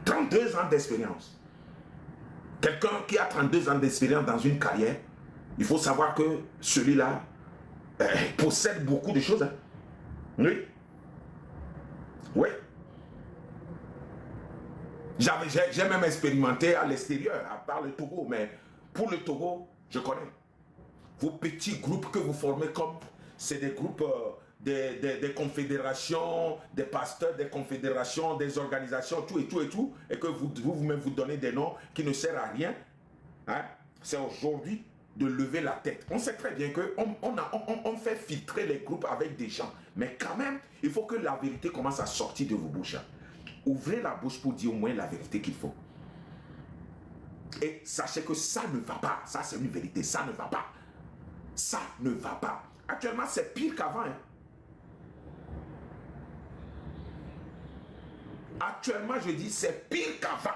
32 ans d'expérience. Quelqu'un qui a 32 ans d'expérience dans une carrière, il faut savoir que celui-là possède beaucoup de choses. Hein. Oui. Oui. J'ai même expérimenté à l'extérieur, à part le Togo, mais pour le Togo, je connais. Vos petits groupes que vous formez comme, c'est des groupes des confédérations, des pasteurs, des confédérations, des organisations, tout, et que vous-même vous donnez des noms qui ne servent à rien. Hein? C'est aujourd'hui de lever la tête. On sait très bien qu'on fait filtrer les groupes avec des gens, mais quand même, il faut que la vérité commence à sortir de vos bouches. Ouvrez la bouche pour dire au moins la vérité qu'il faut. Et sachez que ça ne va pas. Ça, c'est une vérité. Ça ne va pas. Ça ne va pas. Actuellement, c'est pire qu'avant. Hein. Actuellement, je dis, c'est pire qu'avant.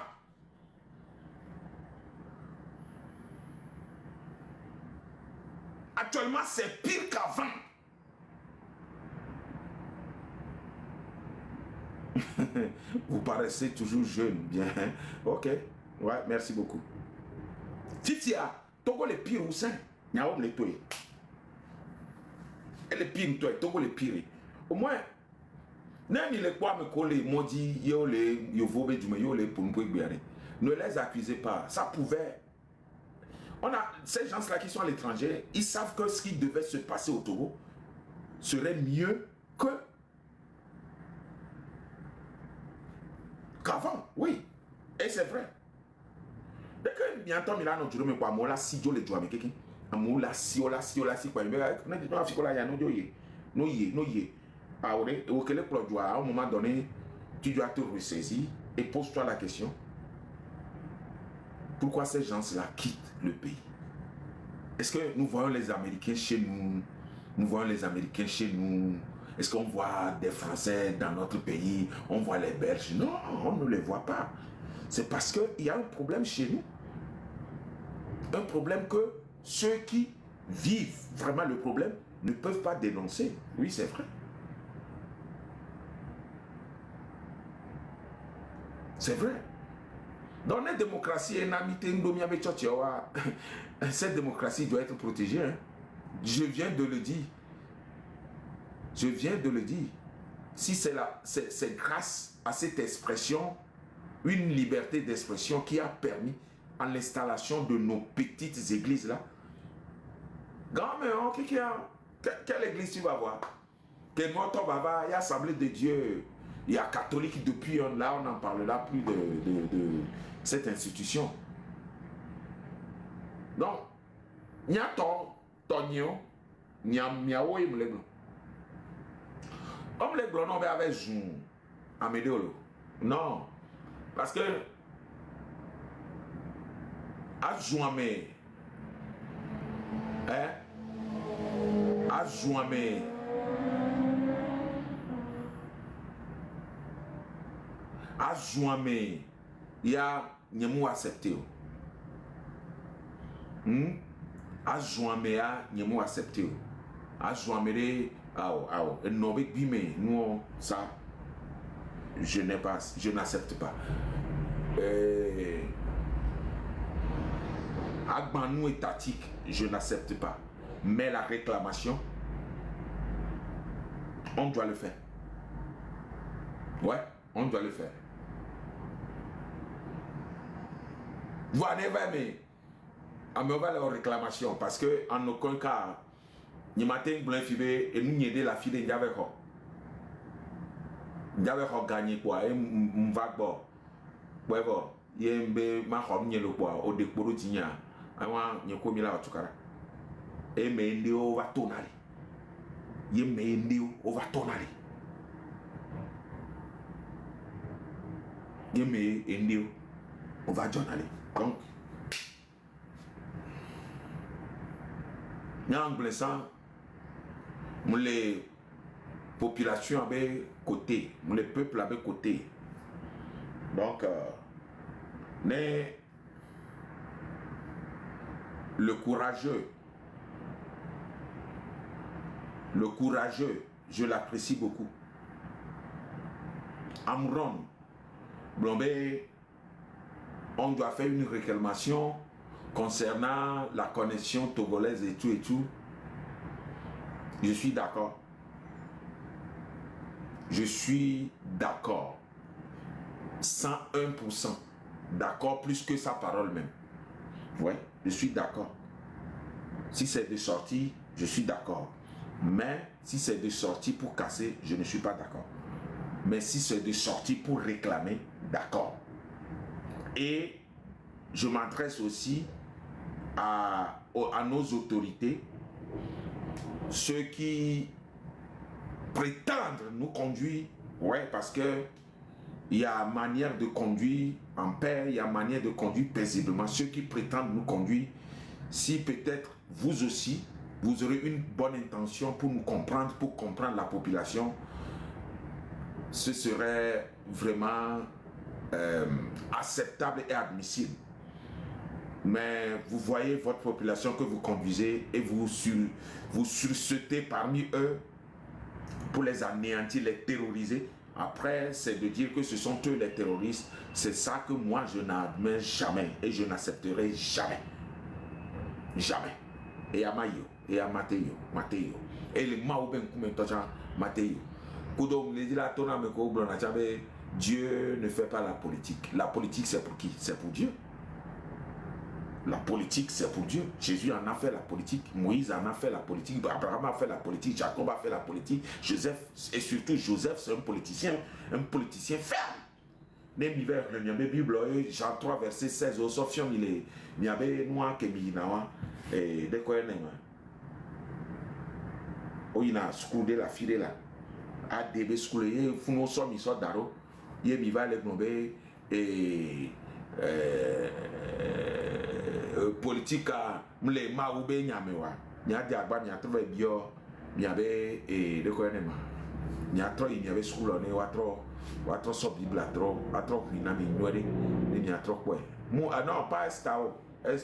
Actuellement, c'est pire qu'avant. Vous paraissez toujours jeune. Bien. Ok. Ouais, merci beaucoup. Titia, Togo le pire ou ça? Nyao le toy. Et le pire toi, Togo le pire. Au moins, n'ani le quoi me coller, modi, yo le yovobe du yo le pompo gbiare. Ne les accusez pas. Ça pouvait. On a ces gens-là qui sont à l'étranger, ils savent que ce qui devait se passer au Togo serait mieux que qu'avant, oui. Et c'est vrai. Dès que bientôt Milano tu me quoi mola si jo le joie avec quelqu'un. Amoula si quoi mais na fikola ya no ye. No ye. Ah ouais, au que le produit à un moment donné, tu dois te ressaisir et pose-toi la question. Pourquoi ces gens-là quittent le pays? Est-ce que nous voyons les Américains chez nous? Nous voyons les Américains chez nous. Est-ce qu'on voit des Français dans notre pays? On voit les Belges? Non, on ne les voit pas. C'est parce qu'il y a un problème chez nous. Un problème que ceux qui vivent vraiment le problème ne peuvent pas dénoncer. Oui, c'est vrai. C'est vrai. Dans la démocratie, cette démocratie doit être protégée. Hein. Je viens de le dire. Je viens de le dire. Si c'est grâce à cette expression, une liberté d'expression qui a permis à l'installation de nos petites églises là. Grand-mère, quelle église tu vas voir? Quel mot va voir? Il y a Assemblée de Dieu. Il y a catholique depuis là, on n'en parlera plus de cette institution. Donc, il y a Tonio, il y a Miao et Mleblo. Comme les blancs, on va avec Zoom, Amédéolo. Non, parce que à Zouamé, à Zouamé, à Zouamé, il y a Nyemou accepté. À Zouamé, Nyemou accepté. À Zouamé, non, mais nous, ça, je n'accepte pas. Agbanou étatique, je n'accepte pas. Mais la réclamation, on doit le faire. Ouais, on doit le faire. Voilà, mais on va la réclamation parce que en aucun cas, ni matin blanc fibé et nous n'y aider la fille de Ndiaveko. Ndiaveko gagné quoi, et m'vague bon. Ouais bon, yembe ma homme n'y le quoi, au décoro tigna. Awa n'y komi la otukara. Et mais ndio va tonali. Yembe ndio va tonali. Yembe ndio va journali. Donc, en blessant, les populations avaient côté, les peuples avaient côté. Donc, mais le courageux, je l'apprécie beaucoup. Amron, Blombe, on doit faire une réclamation concernant la connexion togolaise et tout, je suis d'accord. Je suis d'accord. 101%. D'accord, plus que sa parole même. Ouais, je suis d'accord. Si c'est de sortie, je suis d'accord. Mais si c'est de sortie pour casser, je ne suis pas d'accord. Mais si c'est de sortie pour réclamer, d'accord. Et je m'adresse aussi à nos autorités, ceux qui prétendent nous conduire, ouais, parce que il y a manière de conduire en paix, il y a manière de conduire paisiblement. Ceux qui prétendent nous conduire, si peut-être vous aussi, vous aurez une bonne intention pour nous comprendre, pour comprendre la population, ce serait vraiment acceptable et admissible. Mais vous voyez votre population que vous conduisez et vous sursautez parmi eux pour les anéantir, les terroriser. Après, c'est de dire que ce sont eux les terroristes. C'est ça que moi, je n'admets jamais et je n'accepterai jamais. Jamais. Et à Mayo, et à Matteo. Et les Maouben Koumentocha, Matteo. Dieu ne fait pas la politique. La politique, c'est pour qui? C'est pour Dieu. La politique, c'est pour Dieu. Jésus en a fait la politique. Moïse en a fait la politique. Abraham a fait la politique. Jacob a fait la politique. Joseph, et surtout Joseph, c'est un politicien ferme. L'hiver, le Bible, Jean 3, verset 16, au Sofion, il y avait noir que Minawa, et de quoi il y a. Oh, il a screwé la file là. A débé screwé, il faut nous sommes, il sort d'aro. Il y a les globés et. Politique à les maoubé nyamewa nya diagba nya trouvé bio nyabe et de quoi nema nya tro il y avait school on watro so bible atro mina mi nwere ni nya tro quoi ah non pas estao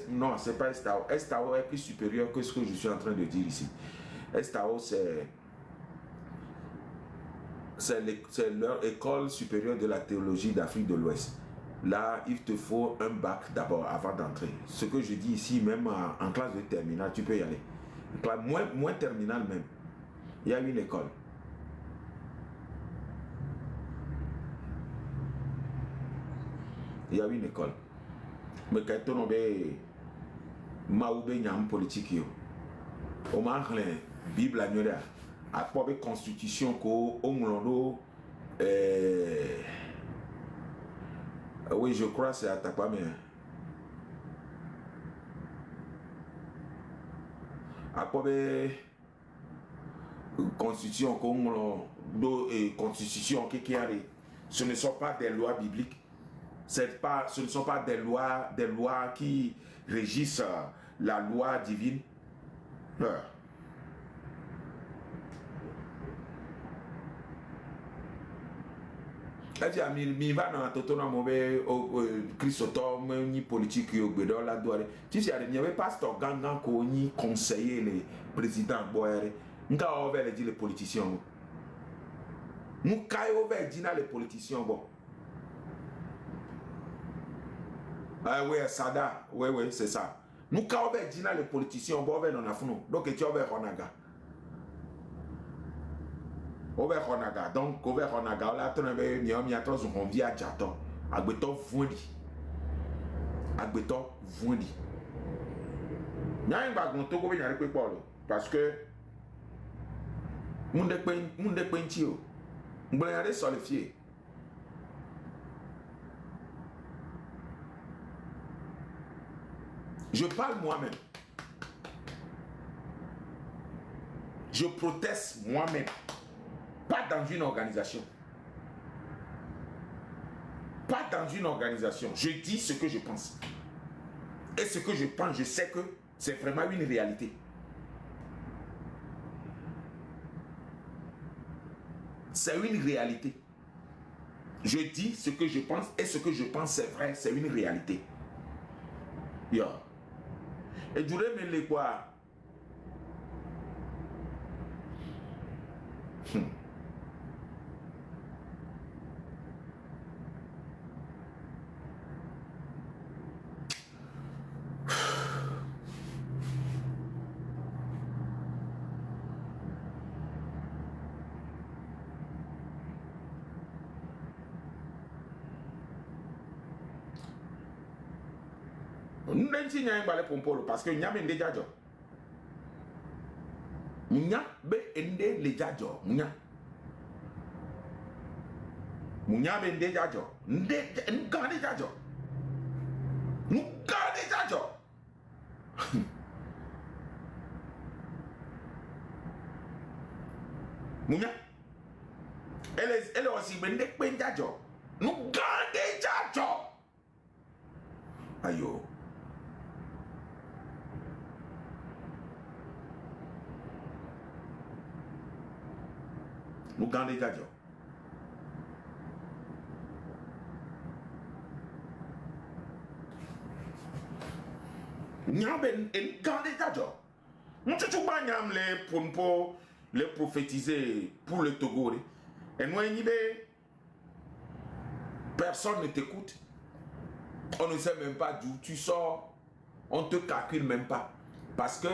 non c'est pas estao est plus supérieur que ce que je suis en train de dire ici. Estao c'est leur école supérieure de la théologie d'Afrique de l'Ouest. Là, il te faut un bac d'abord avant d'entrer. Ce que je dis ici, même en classe de terminale, tu peux y aller. Moins terminale même. Il y a une école. Il y a une école. Mais quand tu as une politique, au moins, la Bible a une constitution qu'on oui, je crois que c'est à Takwa, mais à quoi constitution constitution qui arrive, ce ne sont pas des lois bibliques, ce ne sont pas des lois qui régissent la loi divine. Mi va dans totona mauvais Christotome ni politique yo gbedo la doire. Tu sais il y avait pasteur gangan ko ni conseiller les présidents boyere. Nka over les dire les politiciens. Nous kai over dire les politiciens bon. Ah ouais Sada, ouais c'est ça. Nous kai over dire les politiciens bon over non afuno. Donc tu over onaga. Over Honaga, donc over Honaga, là, tu n'avais mis un miatos, on vient à Jaton, à Beton Vundi. Il y a un bagon, tu peux venir avec Paul, parce que, mon dépentio, on va aller sur le fier. Je parle moi-même. Je proteste moi-même. Pas dans une organisation. Pas dans une organisation. Je dis ce que je pense. Et ce que je pense, je sais que c'est vraiment une réalité. C'est une réalité. Je dis ce que je pense et ce que je pense c'est vrai, c'est une réalité. Yo. Et je voudrais me le quoi. Nous n'avons pas de pompolo parce que nous avons des djadjo. Nous avons des djadjo. Nous avons des djadjo. Nous avons des djadjo. Nous avons des djadjo. Nous elle est aussi des djadjo. Nous avons des djadjo. Ayo. Nous avons des djadjo. Nous avons des djadjo. Nous avons les prophétiser pour le Togo. Et nous avons personne ne t'écoute. On ne sait même pas d'où tu sors. On ne te calcule même pas. Parce que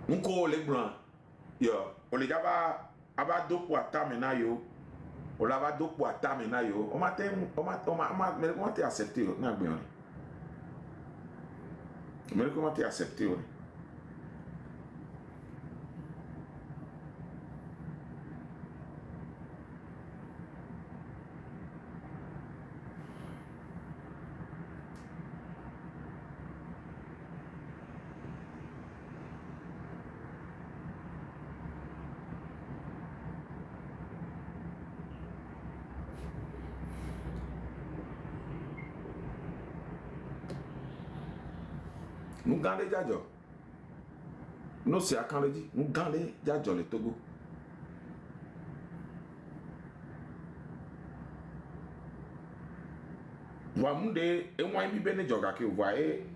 nous avons les blancs. On les a do pour tamena yo. On l'a do pour tamena yo. On m'a accepté. Mais comment t'es accepté? Nous gagnons les djadjo. Nous c'est à quand le dit. Nous gagnons les djadjo le Togo. Voix monde et moi mi bene joga que vous voyez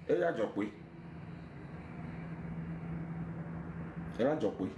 et djadjo oui. Et djadjo oui.